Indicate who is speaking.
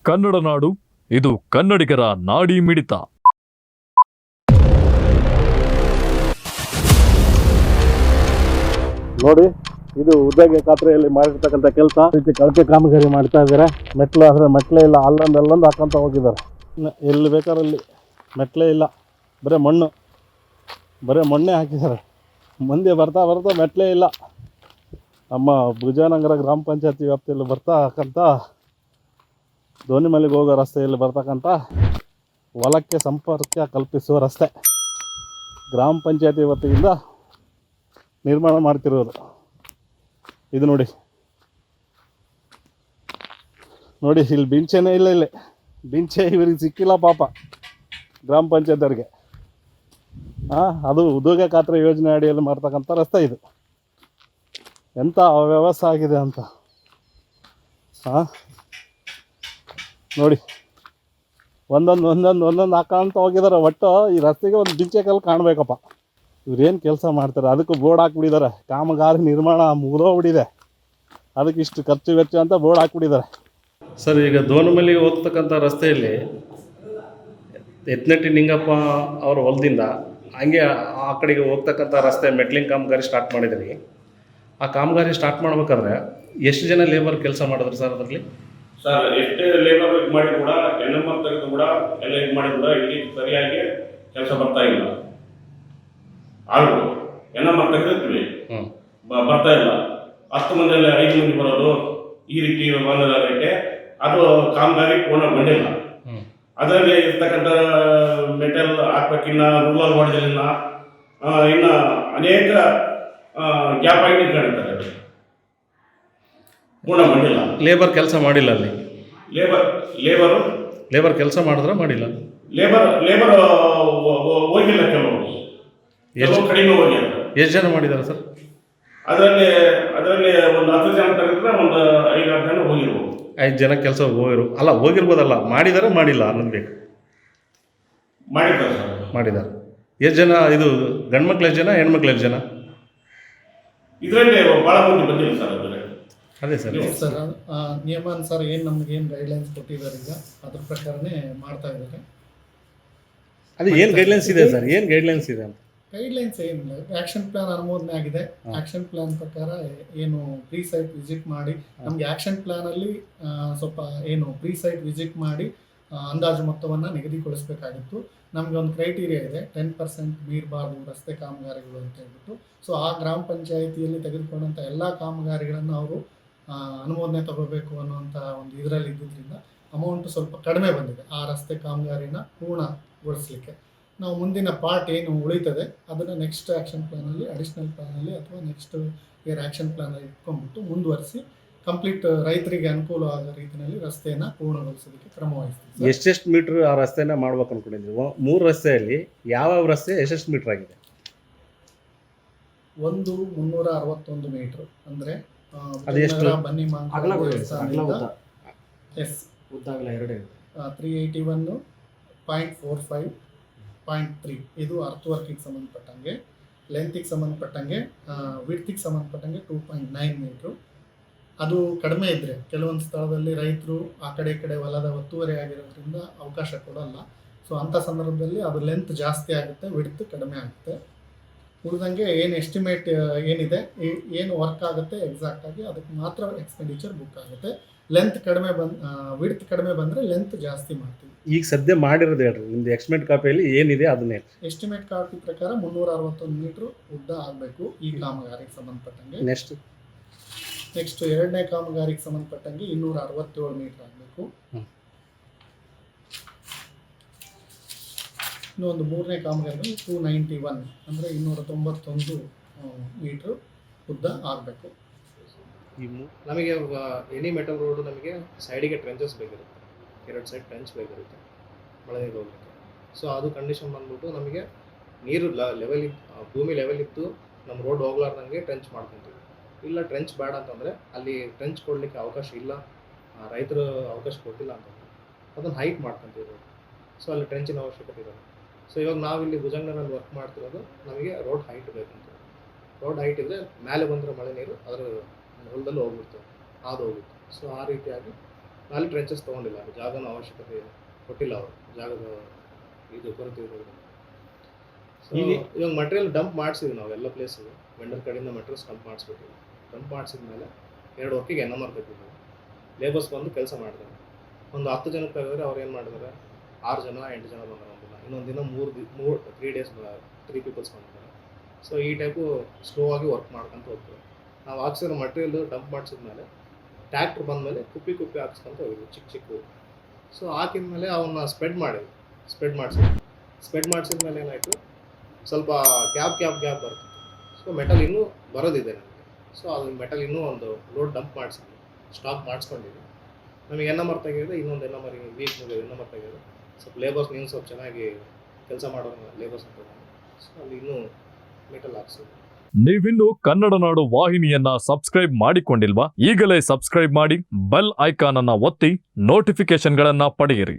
Speaker 1: ಕನ್ನಡ ನಾಡು, ಇದು ಕನ್ನಡಿಗರ ನಾಡಿ ಮಿಡಿತ.
Speaker 2: ನೋಡಿ, ಇದು ಉದ್ಯೋಗ ಖಾತ್ರಿಯಲ್ಲಿ ಮಾಡಿರ್ತಕ್ಕಂಥ ಕೆಲಸ. ರೀತಿ ಕಳಪೆ ಕಾಮಗಾರಿ ಮಾಡ್ತಾ ಇದ್ದಾರೆ. ಮೆಟ್ಲು ಆದರೆ ಮೆಟ್ಲೇ ಇಲ್ಲ, ಅಲ್ಲೊಂದು ಹಾಕೊಂತ ಹೋಗಿದ್ದಾರೆ. ಎಲ್ಲಿ ಬೇಕಾರಲ್ಲಿ ಮೆಟ್ಲೇ ಇಲ್ಲ, ಬರೀ ಮಣ್ಣೇ ಹಾಕಿದ್ದಾರೆ. ಮುಂದೆ ಬರ್ತಾ ಮೆಟ್ಲೇ ಇಲ್ಲ. ನಮ್ಮ ಭುಜನಗರ ಗ್ರಾಮ ಪಂಚಾಯತಿ ವ್ಯಾಪ್ತಿಯಲ್ಲಿ ಬರ್ತಕ್ಕಂಥ ದೋಣಿಮಲೆಗೆ ಹೋಗೋ ರಸ್ತೆಯಲ್ಲಿ ಬರ್ತಕ್ಕಂಥ ಹೊಲಕ್ಕೆ ಸಂಪರ್ಕ ಕಲ್ಪಿಸುವ ರಸ್ತೆ ಗ್ರಾಮ ಪಂಚಾಯತಿ ವತಿಯಿಂದ ನಿರ್ಮಾಣ ಮಾಡ್ತಿರೋದು. ಇದು ನೋಡಿ, ಇಲ್ಲಿ ಬಿಂಚೆನೇ ಇಲ್ಲ. ಇಲ್ಲಿ ಬಿಂಚೆ ಇವರಿಗೆ ಸಿಕ್ಕಿಲ್ಲ ಪಾಪ ಗ್ರಾಮ ಪಂಚಾಯತ್ವರಿಗೆ. ಅದು ಉದ್ಯೋಗ ಖಾತ್ರಿ ಯೋಜನೆ ಅಡಿಯಲ್ಲಿ ಮಾಡ್ತಕ್ಕಂಥ ರಸ್ತೆ ಇದು. ಎಂಥ ಅವ್ಯವಸ್ಥೆ ಆಗಿದೆ ಅಂತ ನೋಡಿ, ಒಂದೊಂದು ಹಾಕೊಂತ ಹೋಗಿದ್ದಾರೆ. ಒಟ್ಟು ಈ ರಸ್ತೆಗೆ ಒಂದು ಬಿಂಚೆ ಕಲ್ಲು ಕಾಣಬೇಕಪ್ಪ. ಇವ್ರೇನು ಕೆಲಸ ಮಾಡ್ತಾರೆ? ಅದಕ್ಕೂ ಬೋರ್ಡ್ ಹಾಕ್ಬಿಟ್ಟಿದ್ದಾರೆ. ಕಾಮಗಾರಿ ನಿರ್ಮಾಣ ಮುಗಿದೋಗ್ಬಿಟ್ಟಿದೆ, ಅದಕ್ಕೆ ಇಷ್ಟು ಖರ್ಚು ವೆಚ್ಚ ಅಂತ ಬೋರ್ಡ್ ಹಾಕ್ಬಿಟ್ಟಿದ್ದಾರೆ.
Speaker 3: ಸರ್, ಈಗ ದೋಣಿಮಲೆಗೆ ಹೋಗ್ತಕ್ಕಂಥ ರಸ್ತೆಯಲ್ಲಿ ಯತ್ನಟ್ಟಿ ನಿಂಗಪ್ಪ ಅವರ ಹೊಲದಿಂದ ಹಂಗೆ ಆ ಕಡೆಗೆ ಹೋಗ್ತಕ್ಕಂಥ ರಸ್ತೆ ಮೆಟ್ಲಿಂಗ್ ಕಾಮಗಾರಿ ಸ್ಟಾರ್ಟ್ ಮಾಡಿದ್ರಿ. ಆ ಕಾಮಗಾರಿ ಸ್ಟಾರ್ಟ್ ಮಾಡ್ಬೇಕಾದ್ರೆ ಎಷ್ಟು ಜನ ಲೇಬರ್ ಕೆಲಸ ಮಾಡಿದ್ರು ಸರ್ ಅದರಲ್ಲಿ?
Speaker 4: ಸರ್, ಎಷ್ಟೇ ಲೇಬರ್ ಇದು ಮಾಡಿ ಕೂಡ NMR ತೆಗೆದು ಕೂಡ ಎಲ್ಲ ಇದು ಮಾಡಿ ಕೂಡ ಇಲ್ಲಿ ಸರಿಯಾಗಿ ಕೆಲಸ ಬರ್ತಾ ಇಲ್ಲ. ಆಳ್ಗಳು NMR ತೆಗೆದಿರ್ತೀವಿ, ಬರ್ತಾ ಇಲ್ಲ. 10 ಮಂದಿಯಲ್ಲಿ 5 ಮಂದಿ ಬರೋದು, ಈ ರೀತಿ ಬಂದೈತೆ. ಅದು ಕಾಮಗಾರಿ ಪೂರ್ಣಗೊಂಡಿಲ್ಲ. ಅದರಲ್ಲಿ ಇರ್ತಕ್ಕಂಥ ಮೆಟಲ್ ಹಾಕ್ಬೇಕಿನ್ನ ರೂರಲ್ ಮಾಡಿದಿಲ್ಲ, ಇನ್ನು ಅನೇಕ ಗ್ಯಾಪ್ ಆಗಿ ಕಾಣ್ತಾರೆ. ಪೂರ್ಣಗೊಂಡಿಲ್ಲ.
Speaker 3: ಲೇಬರ್ ಕೆಲಸ ಮಾಡಿಲ್ಲ ಅಲ್ಲಿ. ಲೇಬರ್ ಕೆಲಸ ಮಾಡಿದ್ರೆ ಮಾಡಿಲ್ಲ.
Speaker 4: ಲೇಬರ್ ಹೋಗಿಲ್ಲ. ಕೆಲವು ಕಡಿಮೆ ಹೋಗಿಲ್ಲ.
Speaker 3: ಎಷ್ಟು ಜನ ಮಾಡಿದ್ದಾರೆ ಸರ್?
Speaker 4: ಅದರಲ್ಲಿ ಒಂದು 10 ಜನ ತೆಗೆದ್ರೆ ಒಂದು 5-6 ಜನ ಹೋಗಿರ್ಬೋದು.
Speaker 3: 5 ಜನ ಕೆಲಸ ಹೋಗಿರ್ಬೋದಲ್ಲ, ಮಾಡಿದಾರೆ ಮಾಡಿಲ್ಲ ಅನ್ನೋದು ಬೇಕು. ಮಾಡಿದ್ದಾರೆ. ಎಷ್ಟು ಜನ? ಇದು ಗಂಡು ಮಕ್ಳು ಎಷ್ಟು ಜನ, ಹೆಣ್ಮಕ್ಳು ಎಷ್ಟು ಜನ?
Speaker 4: ಇದರಲ್ಲಿ ಭಾಳ ಮಂದಿ ಬಂದಿಲ್ಲ ಸರ್.
Speaker 3: ಅದೇ ಸರ್
Speaker 5: ನಿಯಮಾನುಸಾರ ನಮ್ಗೇನು ಗೈಡ್ಲೈನ್ಸ್ ಕೊಟ್ಟಿದ್ದಾರೆ ಈಗ ಅದ್ರ ಪ್ರಕಾರನೇ ಮಾಡ್ತಾ ಇದ್ದಾರೆ.
Speaker 3: ಅದೇ ಏನು ಗೈಡ್ಲೈನ್ಸ್ ಇದೆ ಸರ್? ಏನು ಗೈಡ್ಲೈನ್ಸ್ ಇದೆ ಅಂತ?
Speaker 5: ಗೈಡ್ಲೈನ್ಸ್ ಏನಿಲ್ಲ, ಆ್ಯಕ್ಷನ್ ಪ್ಲಾನ್ ಅನುಮೋದನೆ ಆಗಿದೆ. ಆ್ಯಕ್ಷನ್ ಪ್ಲಾನ್ ಪ್ರಕಾರ ಪ್ರೀ ಸೈಟ್ ವಿಸಿಟ್ ಮಾಡಿ, ನಮಗೆ ಆ್ಯಕ್ಷನ್ ಪ್ಲಾನಲ್ಲಿ ಸ್ವಲ್ಪ ಪ್ರೀ ಸೈಟ್ ವಿಸಿಟ್ ಮಾಡಿ ಅಂದಾಜು ಮೊತ್ತವನ್ನು ನಿಗದಿಗೊಳಿಸಬೇಕಾಗಿತ್ತು. ನಮಗೆ ಒಂದು ಕ್ರೈಟೀರಿಯಾ ಇದೆ, 10% ಮೀರಬಾರ್ದು ರಸ್ತೆ ಕಾಮಗಾರಿಗಳು ಅಂತ ಹೇಳ್ಬಿಟ್ಟು. ಸೊ ಆ ಗ್ರಾಮ ಪಂಚಾಯಿತಿಯಲ್ಲಿ ತೆಗೆದುಕೊಂಡಂಥ ಎಲ್ಲ ಕಾಮಗಾರಿಗಳನ್ನು ಅವರು ಅನುಮೋದನೆ ತಗೋಬೇಕು ಅನ್ನುವಂಥ ಒಂದು ಇದರಲ್ಲಿ ಇದ್ದಿದ್ದರಿಂದ ಅಮೌಂಟು ಸ್ವಲ್ಪ ಕಡಿಮೆ ಬಂದಿದೆ ಆ ರಸ್ತೆ ಕಾಮಗಾರಿನ ಪೂರ್ಣಗೊಳಿಸಲಿಕ್ಕೆ. ನಾವು ಮುಂದಿನ ಪಾರ್ಟ್ ಏನು ಉಳಿತದೆ ಅದನ್ನು ನೆಕ್ಸ್ಟ್ ಆ್ಯಕ್ಷನ್ ಪ್ಲಾನಲ್ಲಿ, ಅಡಿಷ್ನಲ್ ಪ್ಲಾನಲ್ಲಿ ಅಥವಾ ನೆಕ್ಸ್ಟ್ ಇಯರ್ ಆ್ಯಕ್ಷನ್ ಪ್ಲಾನಲ್ಲಿ ಇಟ್ಕೊಂಡ್ಬಿಟ್ಟು ಮುಂದುವರಿಸಿ ಕಂಪ್ಲೀಟ್ ರೈತರಿಗೆ ಅನುಕೂಲ ಆಗೋ ರೀತಿಯಲ್ಲಿ ರಸ್ತೆಯನ್ನು ಪೂರ್ಣಗೊಳಿಸೋದಕ್ಕೆ ಕ್ರಮ ವಹಿಸ್ತೀವಿ.
Speaker 3: ಎಷ್ಟೆಷ್ಟು ಮೀಟ್ರ್ ಆ ರಸ್ತೆನ ಮಾಡ್ಬೇಕು ಅನ್ಕೊಂಡಿದ್ದೀವಿ? 3 ರಸ್ತೆಯಲ್ಲಿ ಯಾವ ರಸ್ತೆ ಎಷ್ಟೆಷ್ಟು ಮೀಟ್ರ್ ಆಗಿದೆ?
Speaker 5: ಒಂದು 361 ಮೀಟ್ರ್, ಅಂದರೆ ಬನ್ನಿ 381.45.3 ಇದು ಅರ್ತ್ ವರ್ಕಿಗೆ ಸಂಬಂಧಪಟ್ಟಂಗೆ. ಲೆಂತಿಗೆ ಸಂಬಂಧಪಟ್ಟಂಗೆ, ವಿಡ್ತಿಗೆ ಸಂಬಂಧಪಟ್ಟಂಗೆ 2.9 ಮೀಟ್ರು. ಅದು ಕಡಿಮೆ ಇದ್ದರೆ ಕೆಲವೊಂದು ಸ್ಥಳದಲ್ಲಿ ರೈತರು ಆ ಕಡೆ ಈ ಕಡೆ ಹೊಲದ ಒತ್ತುವರಿ ಆಗಿರೋದ್ರಿಂದ ಅವಕಾಶ ಕೊಡಲ್ಲ. ಸೊ ಅಂಥ ಸಂದರ್ಭದಲ್ಲಿ ಅದು ಲೆಂತ್ ಜಾಸ್ತಿ ಆಗುತ್ತೆ, ವಿಡ್ತ್ ಕಡಿಮೆ ಆಗುತ್ತೆ. ಉಳಿದಂಗೆ ಏನು ಎಸ್ಟಿಮೇಟ್ ಏನಿದೆ, ಏನು ವರ್ಕ್ ಆಗುತ್ತೆ ಎಕ್ಸಾಕ್ಟಾಗಿ ಅದಕ್ಕೆ ಮಾತ್ರ ಎಕ್ಸ್ಪೆಂಡಿಚರ್ ಬುಕ್ ಆಗುತ್ತೆ. ಲೆಂತ್ ಕಡಿಮೆ ವಿಡ್ತ್ ಕಡಿಮೆ ಬಂದರೆ ಲೆಂತ್ ಜಾಸ್ತಿ ಮಾಡ್ತೀವಿ.
Speaker 3: ಈಗ ಸದ್ಯ ಮಾಡಿರೋದು ಹೇಳ್ರಿ, ನಿಮ್ದು ಎಸ್ಟಿಮೇಟ್ ಕಾಪಿಯಲ್ಲಿ ಏನಿದೆ ಅದನ್ನೇ.
Speaker 5: ಎಸ್ಟಿಮೇಟ್ ಕಾಪಿ ಪ್ರಕಾರ 361 ಮೀಟ್ರ್ ಉದ್ದ ಆಗಬೇಕು ಈ ಕಾಮಗಾರಿಗೆ ಸಂಬಂಧಪಟ್ಟಂಗೆ. ನೆಕ್ಸ್ಟ್ ಎರಡನೇ ಕಾಮಗಾರಿಗೆ ಸಂಬಂಧಪಟ್ಟಂಗೆ 267 ಮೀಟ್ರ್ ಆಗಬೇಕು. ಇನ್ನೊಂದು ಮೂರನೇ ಕಾಮಗಾರಿ 291 ಅಂದರೆ 291 ಮೀಟ್ರ್ ಉದ್ದ ಆಗಬೇಕು.
Speaker 6: ನಮಗೆ ಎನಿ ಮೆಟಲ್ ರೋಡು ನಮಗೆ ಸೈಡಿಗೆ ಟ್ರೆಂಚಸ್ ಬೇಕಿರುತ್ತೆ, 2 ಸೈಡ್ ಟ್ರೆಂಚ್ ಬೇಕಿರುತ್ತೆ ಮಳೆ ನೀರು ಹೋಗಲಿಕ್ಕೆ. ಸೊ ಅದು ಕಂಡೀಷನ್ ಬಂದ್ಬಿಟ್ಟು ನಮಗೆ ನೀರು ಲೆವೆಲ್ ಭೂಮಿ ಲೆವೆಲ್ ಇತ್ತು ನಮ್ಮ ರೋಡ್ ಹೋಗ್ಲಾರ್ದಂಗೆ ಟ್ರೆಂಚ್ ಮಾಡ್ಕೊತೀವಿ. ಇಲ್ಲ ಟ್ರೆಂಚ್ ಬೇಡ ಅಂತಂದರೆ ಅಲ್ಲಿ ಟ್ರೆಂಚ್ ಕೊಡಲಿಕ್ಕೆ ಅವಕಾಶ ಇಲ್ಲ, ರೈತರು ಅವಕಾಶ ಕೊಟ್ಟಿಲ್ಲ ಅಂತಂದರೆ ಅದನ್ನು ಹೈಟ್ ಮಾಡ್ಕೊತೀವಿ ರೋಡ್. ಸೊ ಅಲ್ಲಿ ಟ್ರೆಂಚಿನ ಅವಶ್ಯಕತೆ ಇರೋದು. ಸೊ ಇವಾಗ ನಾವಿಲ್ಲಿ ಭುಜಂಗನಲ್ಲಿ ವರ್ಕ್ ಮಾಡ್ತಿರೋದು, ನಮಗೆ ರೋಡ್ ಹೈಟ್ ಬೇಕಂತ. ರೋಡ್ ಹೈಟ್ ಇದ್ದರೆ ಮೇಲೆ ಬಂದರೆ ಮಳೆ ನೀರು ಅದರ ಹೊಲದಲ್ಲಿ ಹೋಗ್ಬಿಡ್ತವೆ, ಅದು ಹೋಗುತ್ತೆ. ಸೊ ಆ ರೀತಿಯಾಗಿ ಅಲ್ಲಿ ಟ್ರೆಂಚಸ್ ತೊಗೊಂಡಿಲ್ಲ, ಜಾಗನ ಅವಶ್ಯಕತೆ ಕೊಟ್ಟಿಲ್ಲ ಅವರು, ಜಾಗದ ಇದು ಕೊರತೆ ಇರೋದು. ಸೊ ಇವಾಗ ಮಟೀರಿಯಲ್ ಡಂಪ್ ಮಾಡಿಸಿದ್ವಿ ನಾವು ಎಲ್ಲ ಪ್ಲೇಸಿಗೆ, ವೆಂಡರ್ ಕಡೆಯಿಂದ ಮಟೀರಿಯಲ್ಸ್ ಡಂಪ್ ಮಾಡಿಸ್ಬಿಟ್ಟಿವಿ. ಡಂಪ್ ಮಾಡಿಸಿದ್ಮೇಲೆ 2 ವರ್ಕಿಗೆ NMR ತೆಗೆದಿದ್ವಿ. ಲೇಬರ್ಸ್ ಬಂದು ಕೆಲಸ ಮಾಡಿದ್ದಾರೆ. ಒಂದು 10 ಜನಕ್ಕೆ ತೆಗೆದ್ರೆ ಅವ್ರು ಏನು ಮಾಡಿದ್ದಾರೆ, 6 ಜನ 8 ಜನ ಬಂದರು ಒಂದಿನ, ಇನ್ನೊಂದು ದಿನ 3 ಡೇಸ್ 3 ಪೀಪಲ್ಸ್ ಬಂದಿದ್ದಾರೆ. ಸೊ ಈ ಟೈಪು ಸ್ಲೋ ಆಗಿ ವರ್ಕ್ ಮಾಡ್ಕೊಂತ ಹೋಗ್ತದೆ. ನಾವು ಹಾಕ್ಸಿರೋ ಮಟೀರಿಯಲ್ ಡಂಪ್ ಮಾಡಿಸಿದ್ಮೇಲೆ ಟ್ಯಾಕ್ಟ್ರ್ ಬಂದಮೇಲೆ ಕುಪ್ಪಿ ಹಾಕ್ಸ್ಕೊಂತ ಹೋಗಿದ್ವಿ ಚಿಕ್ಕ. ಸೊ ಹಾಕಿದ್ಮೇಲೆ ಅವನ್ನ ಸ್ಪ್ರೆಡ್ ಮಾಡಿಸಿದ್ಮೇಲೆ ಏನಾಯಿತು, ಸ್ವಲ್ಪ ಗ್ಯಾಪ್ ಬರ್ತದೆ. ಸೊ ಮೆಟಲ್ ಇನ್ನೂ ಬರೋದಿದೆ ನಮಗೆ. ಸೊ ಅದು ಮೆಟಲ್ ಇನ್ನೂ ಒಂದು ಲೋಡ್ ಡಂಪ್ ಮಾಡಿಸಿದ್ವಿ, ಸ್ಟಾಕ್ ಮಾಡಿಸ್ಕೊಂಡಿದ್ವಿ. ನಮಗೆ NMR ತೆಗೆಯೋದು, ಇನ್ನೊಂದು NMR ವೀಕ್ ಮುಗಿಯೋದು, NMR ತೆಗೆಯೋದು. ಸ್ವಲ್ಪ ಲೇಬರ್ಸ್ ನೀವು ಸ್ವಲ್ಪ ಚೆನ್ನಾಗಿ ಕೆಲಸ ಮಾಡೋ ಲೇಬರ್ಸ್ ಅಂತ. ಸೊ ಅಲ್ಲಿ ಇನ್ನೂ ಮೆಟಲ್ ಹಾಕ್ಸೋದು.
Speaker 1: ನೀವಿನ್ನು ಕನ್ನಡ ನಾಡು ವಾಹಿನಿಯನ್ನ ಸಬ್ಸ್ಕ್ರೈಬ್ ಮಾಡಿಕೊಂಡಿಲ್ವಾ? ಈಗಲೇ ಸಬ್ಸ್ಕ್ರೈಬ್ ಮಾಡಿ, ಬೆಲ್ ಐಕಾನ್ ಅನ್ನ ಒತ್ತಿ ನೋಟಿಫಿಕೇಶನ್ಗಳನ್ನ ಪಡೆಯಿರಿ.